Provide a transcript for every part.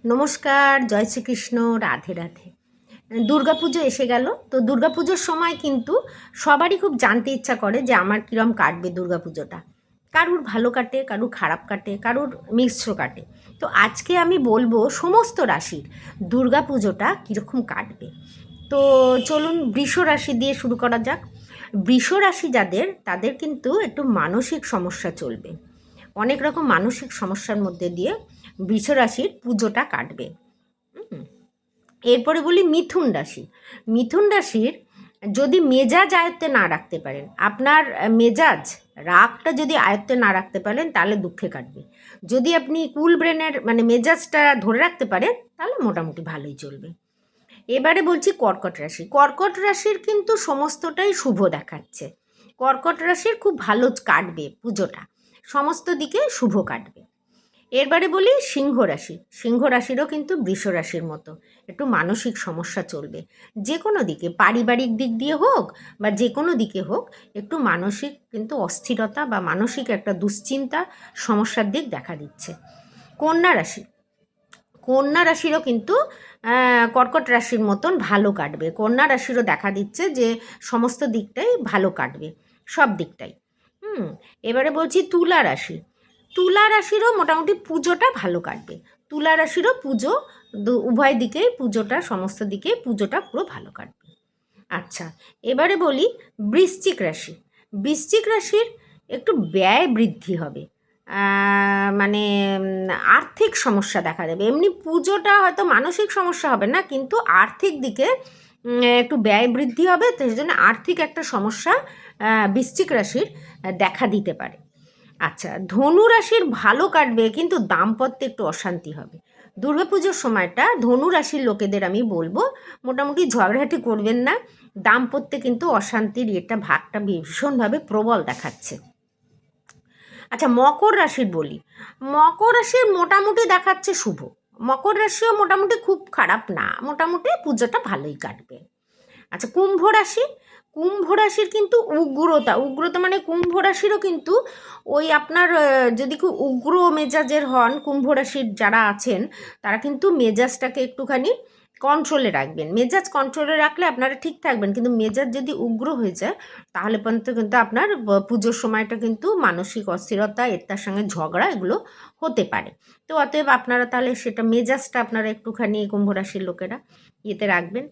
নমস্কার, জয় শ্রীকৃষ্ণ, রাধে রাধে। দুর্গাপুজো এসে গেল। তো দুর্গাপুজোর সময় কিন্তু সবারই খুব জানতে ইচ্ছা করে যে আমার কীরকম কাটবে দুর্গাপুজোটা। কারুর ভালো কাটে, কারুর খারাপ কাটে, কারুর মিশ্র কাটে। তো আজকে আমি বলবো সমস্ত রাশির দুর্গাপুজোটা কীরকম কাটবে। তো চলুন বৃষ রাশি দিয়ে শুরু করা যাক। বৃষ রাশি যাদের, তাদের কিন্তু একটু মানসিক সমস্যা চলবে। অনেক রকম মানসিক সমস্যার মধ্যে দিয়ে বৃষ রাশির পুজোটা কাটবে। এরপরে বলি মিথুন রাশি। মিথুন রাশির যদি মেজাজ আয়ত্তে না রাখতে পারেন, আপনার মেজাজ রাগটা যদি আয়ত্তে না রাখতে পারেন তাহলে দুঃখে কাটবে। যদি আপনি কুল ব্রেনের মেজাজটা ধরে রাখতে পারেন তাহলে মোটামুটি ভালোই চলবে। এবারে বলছি কর্কট রাশি। কর্কট রাশির কিন্তু সমস্তটাই শুভ দেখাচ্ছে। কর্কট রাশির খুব ভালো কাটবে পুজোটা, সমস্ত দিকে শুভ কাটবে। এরবারে বলি সিংহ রাশি। সিংহ রাশিরও কিন্তু বৃষ রাশির মতো একটু মানসিক সমস্যা চলবে। যে কোনো দিকে, পারিবারিক দিক দিয়ে হোক বা যে কোনো দিকে হোক, একটু মানসিক কিন্তু অস্থিরতা বা মানসিক একটা দুশ্চিন্তা সমস্যার দিক দেখা দিচ্ছে। কন্যা রাশি। কন্যা রাশিরও কিন্তু কর্কট রাশির মতন ভালো কাটবে। কন্যা রাশিরও দেখা দিচ্ছে যে সমস্ত দিকটাই ভালো কাটবে, সব দিকটাই। এবারে বলছি তুলা রাশি। তুলা রাশিরও মোটামুটি পুজোটা ভালো কাটবে। তুলা রাশিরও পুজো উভয় দিকেই পুজোটা, সমস্ত দিকে পুজোটা পুরো ভালো কাটবে। আচ্ছা, এবারে বলি বৃশ্চিক রাশি। বৃশ্চিক রাশির একটু ব্যয় বৃদ্ধি হবে, আর্থিক সমস্যা দেখা দেবে। এমনি পুজোটা হয়তো মানসিক সমস্যা হবে না, কিন্তু আর্থিক দিকে একটু ব্যয় বৃদ্ধি হবে। তো সেই জন্য আর্থিক একটা সমস্যা বৃশ্চিক রাশির দেখা দিতে পারে। আচ্ছা, ধনু রাশির ভালো কাটবে, কিন্তু দাম্পত্যে একটু অশান্তি হবে। দুর্গাপুজোর সময়টা ধনু রাশির লোকেদের আমি বলবো মোটামুটি ঝগড়াঝাটি করবেন না। দাম্পত্যে কিন্তু অশান্তির ভাগটা ভীষণভাবে প্রবল দেখাচ্ছে। আচ্ছা, মকর রাশির বলি। মকর রাশির মোটামুটি দেখাচ্ছে শুভ। মকর রাশিও মোটামুটি খুব খারাপ না, মোটামুটি পুজোটা ভালোই কাটবে। আচ্ছা, কুম্ভ রাশি। কুম্ভ রাশির কিন্তু উগ্রতা কুম্ভ রাশিরও কিন্তু ওই আপনার যদি খুব উগ্র মেজাজের হন, কুম্ভ রাশির যারা আছেন তারা কিন্তু মেজাজটাকে একটুখানি কন্ট্রোলে রাখবেন। মেজাজ কন্ট্রোলে রাখলে আপনারা ঠিক থাকবেন, কিন্তু মেজাজ যদি উগ্র হয়ে যায় তাহলে পর্যন্ত কিন্তু আপনার পুজোর সময়টা কিন্তু মানসিক অস্থিরতা, তার সঙ্গে ঝগড়া, এগুলো হতে পারে। তো অতএব আপনারা তাহলে সেটা মেজাজটা আপনারা একটুখানি কুম্ভ রাশির লোকেরা ইয়েতে রাখবেন।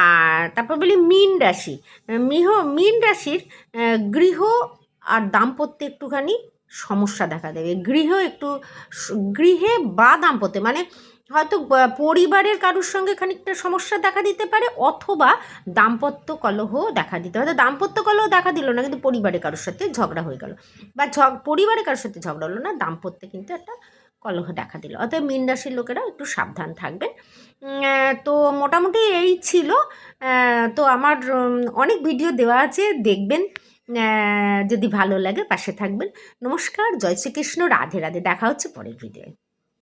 আর তারপর বলি মীন রাশি। মীন রাশির গৃহ আর দাম্পত্যে একটুখানি সমস্যা দেখা দেবে। গৃহে বা দাম্পত্যে হয়তো পরিবারের কারোর সঙ্গে খানিকটা সমস্যা দেখা দিতে পারে, অথবা দাম্পত্য কলহ দেখা দিতে পারে। দাম্পত্য কলহ দেখা দিল না, কিন্তু পরিবারের কারোর সাথে ঝগড়া হয়ে গেল, বা পরিবারের কারোর সাথে ঝগড়া হলো না, দাম্পত্যে কিন্তু একটা কলহ দেখা দিল। অতএব মীন রাশির লোকেরা একটু সাবধান থাকবেন। তো মোটামুটি এই ছিল। তো আমার অনেক ভিডিও দেওয়া আছে, দেখবেন। যদি ভালো লাগে পাশে থাকবেন। নমস্কার, জয় শ্রীকৃষ্ণ, রাধে রাধে। দেখা হচ্ছে পরের ভিডিওয়।